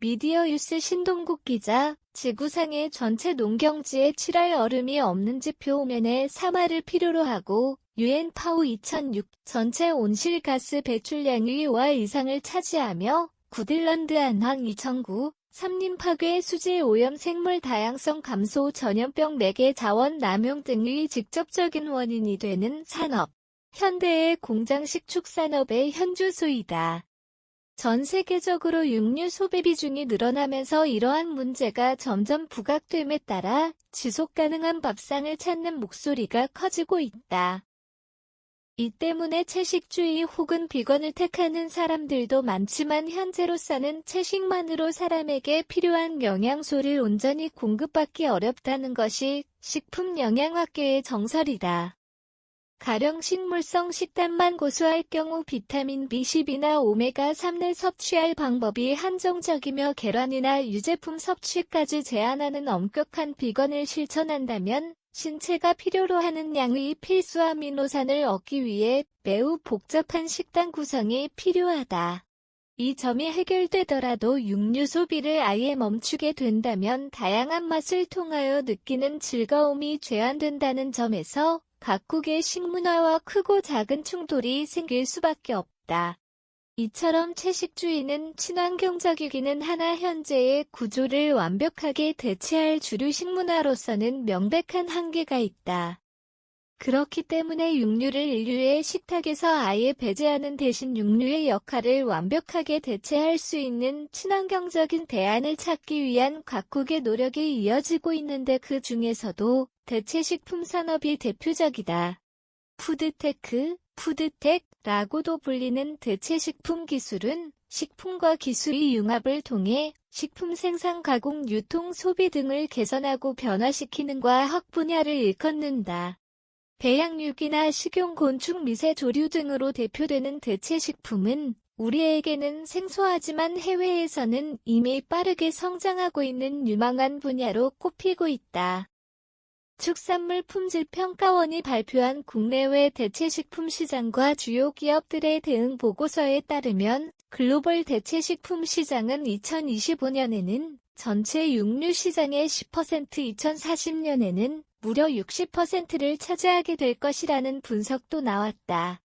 미디어유스 신동국 기자, 지구상의 전체 농경지에 7할 얼음이 없는지 표면에 3할을 필요로 하고 UN-파우 2006 전체 온실가스 배출량의 5할 이상을 차지하며 구딜런드 한항 2009 삼림 파괴, 수질 오염, 생물 다양성 감소, 전염병, 매개 자원 남용 등의 직접적인 원인이 되는 산업. 현대의 공장식 축산업의 현주소이다. 전 세계적으로 육류 소비 비중이 늘어나면서 이러한 문제가 점점 부각됨에 따라 지속가능한 밥상을 찾는 목소리가 커지고 있다. 이 때문에 채식주의 혹은 비건을 택하는 사람들도 많지만 현재로서는 채식만으로 사람에게 필요한 영양소를 온전히 공급받기 어렵다는 것이 식품영양학계의 정설이다. 가령 식물성 식단만 고수할 경우 비타민 B12나 오메가3를 섭취할 방법이 한정적이며 계란이나 유제품 섭취까지 제한하는 엄격한 비건을 실천한다면 신체가 필요로 하는 양의 필수 아미노산을 얻기 위해 매우 복잡한 식단 구성이 필요하다. 이 점이 해결되더라도 육류 소비를 아예 멈추게 된다면 다양한 맛을 통하여 느끼는 즐거움이 제한된다는 점에서 각국의 식문화와 크고 작은 충돌이 생길 수밖에 없다. 이처럼 채식주의는 친환경적이기는 하나 현재의 구조를 완벽하게 대체할 주류 식문화로서는 명백한 한계가 있다. 그렇기 때문에 육류를 인류의 식탁에서 아예 배제하는 대신 육류의 역할을 완벽하게 대체할 수 있는 친환경적인 대안을 찾기 위한 각국의 노력이 이어지고 있는데 그 중에서도 대체식품 산업이 대표적이다. 푸드텍라고도 불리는 대체식품 기술은 식품과 기술의 융합을 통해 식품 생산, 가공, 유통, 소비 등을 개선하고 변화시키는 과학 분야를 일컫는다. 배양육이나 식용 곤충, 미세 조류 등으로 대표되는 대체식품은 우리에게는 생소하지만 해외에서는 이미 빠르게 성장하고 있는 유망한 분야로 꼽히고 있다. 축산물 품질평가원이 발표한 국내외 대체식품 시장과 주요 기업들의 대응 보고서에 따르면 글로벌 대체식품 시장은 2025년에는 전체 육류 시장의 10%, 2040년에는 무려 60%를 차지하게 될 것이라는 분석도 나왔다.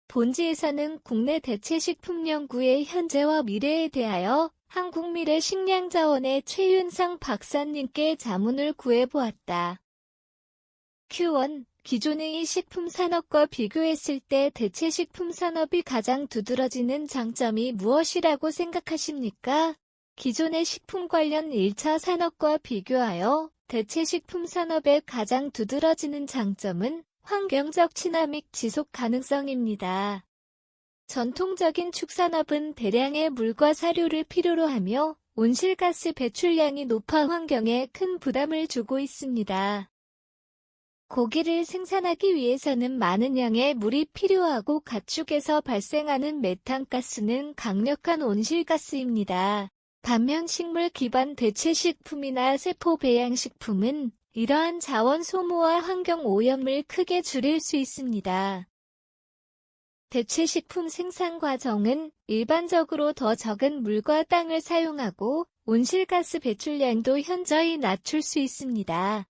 본지에서는 국내 대체식품 연구의 현재와 미래에 대하여 한국미래식량자원의 최윤상 박사님께 자문을 구해보았다. Q1. 기존의 식품 산업과 비교했을 때 대체식품 산업이 가장 두드러지는 장점이 무엇이라고 생각하십니까? 기존의 식품 관련 1차 산업과 비교하여 대체식품 산업의 가장 두드러지는 장점은 환경적 친화 및 지속 가능성입니다. 전통적인 축산업은 대량의 물과 사료를 필요로 하며 온실가스 배출량이 높아 환경에 큰 부담을 주고 있습니다. 고기를 생산하기 위해서는 많은 양의 물이 필요하고 가축에서 발생하는 메탄가스는 강력한 온실가스입니다. 반면 식물 기반 대체식품이나 세포 배양식품은 이러한 자원 소모와 환경 오염을 크게 줄일 수 있습니다. 대체식품 생산 과정은 일반적으로 더 적은 물과 땅을 사용하고 온실가스 배출량도 현저히 낮출 수 있습니다.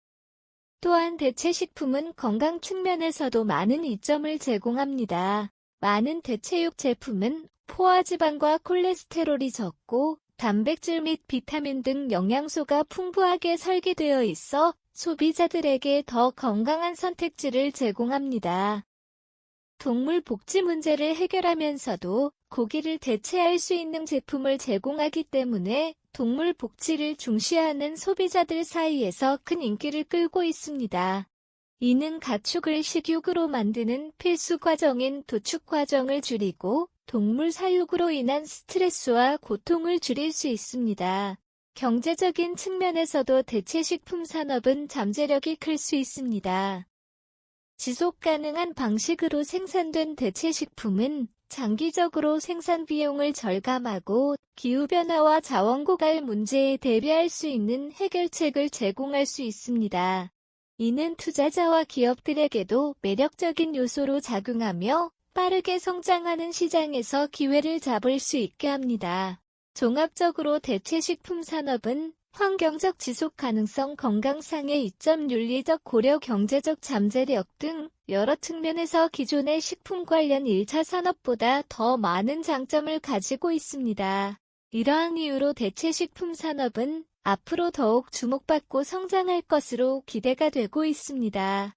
또한 대체식품은 건강 측면에서도 많은 이점을 제공합니다. 많은 대체육 제품은 포화지방과 콜레스테롤이 적고 단백질 및 비타민 등 영양소가 풍부하게 설계되어 있어 소비자들에게 더 건강한 선택지를 제공합니다. 동물 복지 문제를 해결하면서도 고기를 대체할 수 있는 제품을 제공하기 때문에 동물 복지를 중시하는 소비자들 사이에서 큰 인기를 끌고 있습니다. 이는 가축을 식육으로 만드는 필수 과정인 도축 과정을 줄이고 동물 사육으로 인한 스트레스와 고통을 줄일 수 있습니다. 경제적인 측면에서도 대체식품 산업은 잠재력이 클 수 있습니다. 지속 가능한 방식으로 생산된 대체식품은 장기적으로 생산 비용을 절감하고 기후변화와 자원 고갈 문제에 대비할 수 있는 해결책을 제공할 수 있습니다. 이는 투자자와 기업들에게도 매력적인 요소로 작용하며 빠르게 성장하는 시장에서 기회를 잡을 수 있게 합니다. 종합적으로 대체식품 산업은 환경적 지속 가능성, 건강상의 이점, 윤리적 고려, 경제적 잠재력 등 여러 측면에서 기존의 식품 관련 1차 산업보다 더 많은 장점을 가지고 있습니다. 이러한 이유로 대체식품 산업은 앞으로 더욱 주목받고 성장할 것으로 기대가 되고 있습니다.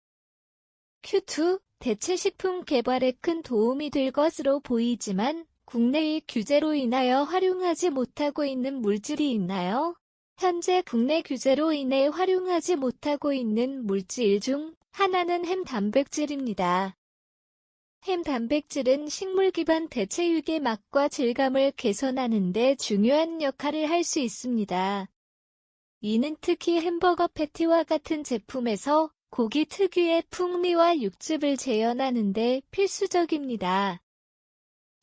Q2. 대체식품 개발에 큰 도움이 될 것으로 보이지만 국내의 규제로 인하여 활용하지 못하고 있는 물질이 있나요? 현재 국내 규제로 인해 활용하지 못하고 있는 물질 중 하나는 햄 단백질입니다. 햄 단백질은 식물 기반 대체육의 맛과 질감을 개선하는 데 중요한 역할을 할 수 있습니다. 이는 특히 햄버거 패티와 같은 제품에서 고기 특유의 풍미와 육즙을 재현하는 데 필수적입니다.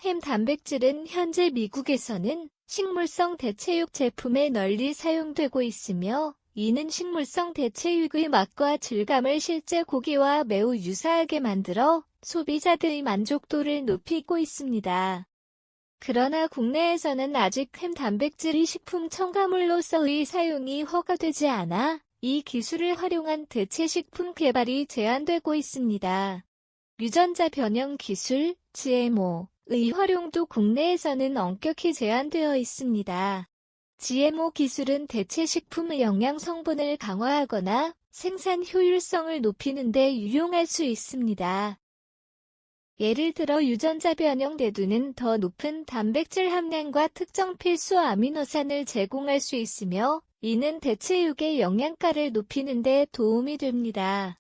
햄 단백질은 현재 미국에서는 식물성 대체육 제품에 널리 사용되고 있으며, 이는 식물성 대체육의 맛과 질감을 실제 고기와 매우 유사하게 만들어 소비자들의 만족도를 높이고 있습니다. 그러나 국내에서는 아직 햄 단백질이 식품 첨가물로서의 사용이 허가되지 않아 이 기술을 활용한 대체식품 개발이 제한되고 있습니다. 유전자 변형 기술, GMO의 활용도 국내에서는 엄격히 제한되어 있습니다. GMO 기술은 대체식품의 영양 성분을 강화하거나 생산 효율성을 높이는 데 유용할 수 있습니다. 예를 들어 유전자 변형 대두는 더 높은 단백질 함량과 특정 필수 아미노산을 제공할 수 있으며, 이는 대체육의 영양가를 높이는 데 도움이 됩니다.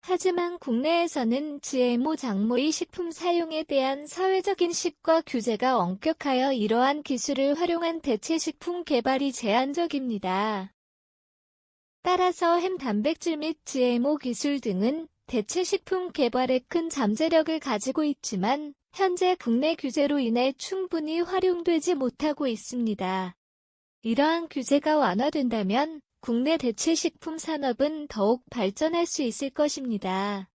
하지만 국내에서는 GMO 작물의 식품 사용에 대한 사회적 인식과 규제가 엄격하여 이러한 기술을 활용한 대체식품 개발이 제한적입니다. 따라서 햄 단백질 및 GMO 기술 등은 대체식품 개발에 큰 잠재력을 가지고 있지만 현재 국내 규제로 인해 충분히 활용되지 못하고 있습니다. 이러한 규제가 완화된다면 국내 대체식품 산업은 더욱 발전할 수 있을 것입니다.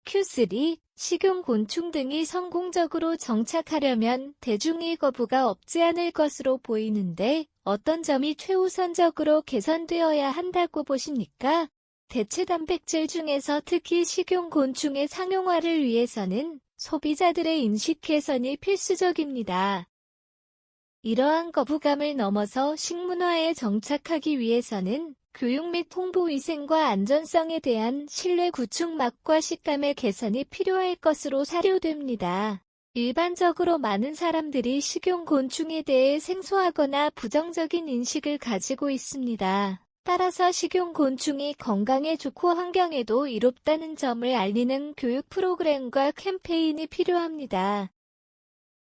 Q3. 식용곤충 등이 성공적으로 정착하려면 대중의 거부가 없지 않을 것으로 보이는데 어떤 점이 최우선적으로 개선되어야 한다고 보십니까? 대체 단백질 중에서 특히 식용곤충의 상용화를 위해서는 소비자들의 인식 개선이 필수적입니다. 이러한 거부감을 넘어서 식문화에 정착하기 위해서는 교육 및 홍보 위생과 안전성에 대한 신뢰 구축, 맛과 식감의 개선이 필요할 것으로 사료됩니다. 일반적으로 많은 사람들이 식용곤충에 대해 생소하거나 부정적인 인식을 가지고 있습니다. 따라서 식용곤충이 건강에 좋고 환경에도 이롭다는 점을 알리는 교육 프로그램과 캠페인이 필요합니다.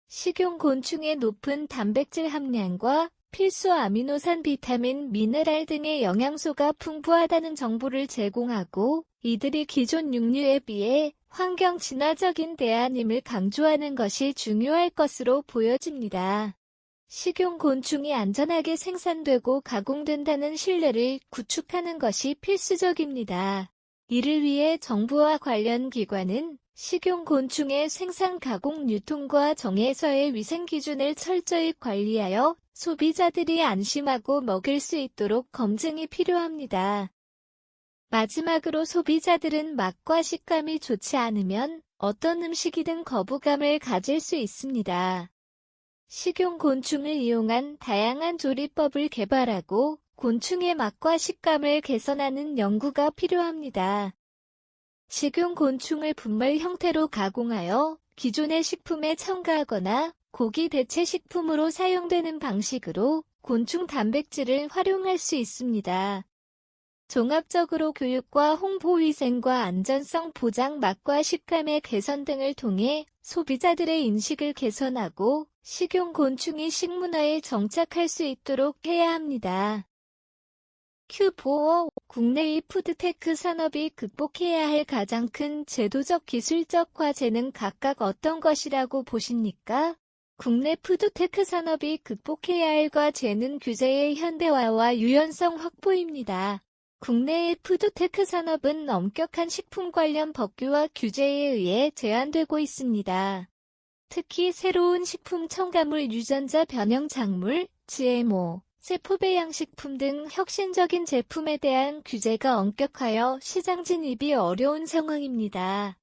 식용곤충의 높은 단백질 함량과 필수 아미노산, 비타민, 미네랄 등의 영양소가 풍부하다는 정보를 제공하고 이들이 기존 육류에 비해 환경 친화적인 대안임을 강조하는 것이 중요할 것으로 보여집니다. 식용곤충이 안전하게 생산되고 가공된다는 신뢰를 구축하는 것이 필수적입니다. 이를 위해 정부와 관련 기관은 식용곤충의 생산, 가공, 유통과 정예서의 위생 기준을 철저히 관리하여 소비자들이 안심하고 먹을 수 있도록 검증이 필요합니다. 마지막으로 소비자들은 맛과 식감이 좋지 않으면 어떤 음식이든 거부감을 가질 수 있습니다. 식용곤충을 이용한 다양한 조리법을 개발하고 곤충의 맛과 식감을 개선하는 연구가 필요합니다. 식용곤충을 분말 형태로 가공하여 기존의 식품에 첨가하거나 고기 대체 식품으로 사용되는 방식으로 곤충 단백질을 활용할 수 있습니다. 종합적으로 교육과 홍보, 위생과 안전성 보장, 맛과 식감의 개선 등을 통해 소비자들의 인식을 개선하고 식용곤충이 식문화에 정착할 수 있도록 해야 합니다. Q4. 국내의 푸드테크 산업이 극복해야 할 가장 큰 제도적, 기술적 과제는 각각 어떤 것이라고 보십니까? 국내 푸드테크 산업이 극복해야 할 과제는 규제의 현대화와 유연성 확보입니다. 국내의 푸드테크 산업은 엄격한 식품 관련 법규와 규제에 의해 제한되고 있습니다. 특히 새로운 식품 첨가물, 유전자 변형 작물, GMO, 세포배양식품 등 혁신적인 제품에 대한 규제가 엄격하여 시장 진입이 어려운 상황입니다.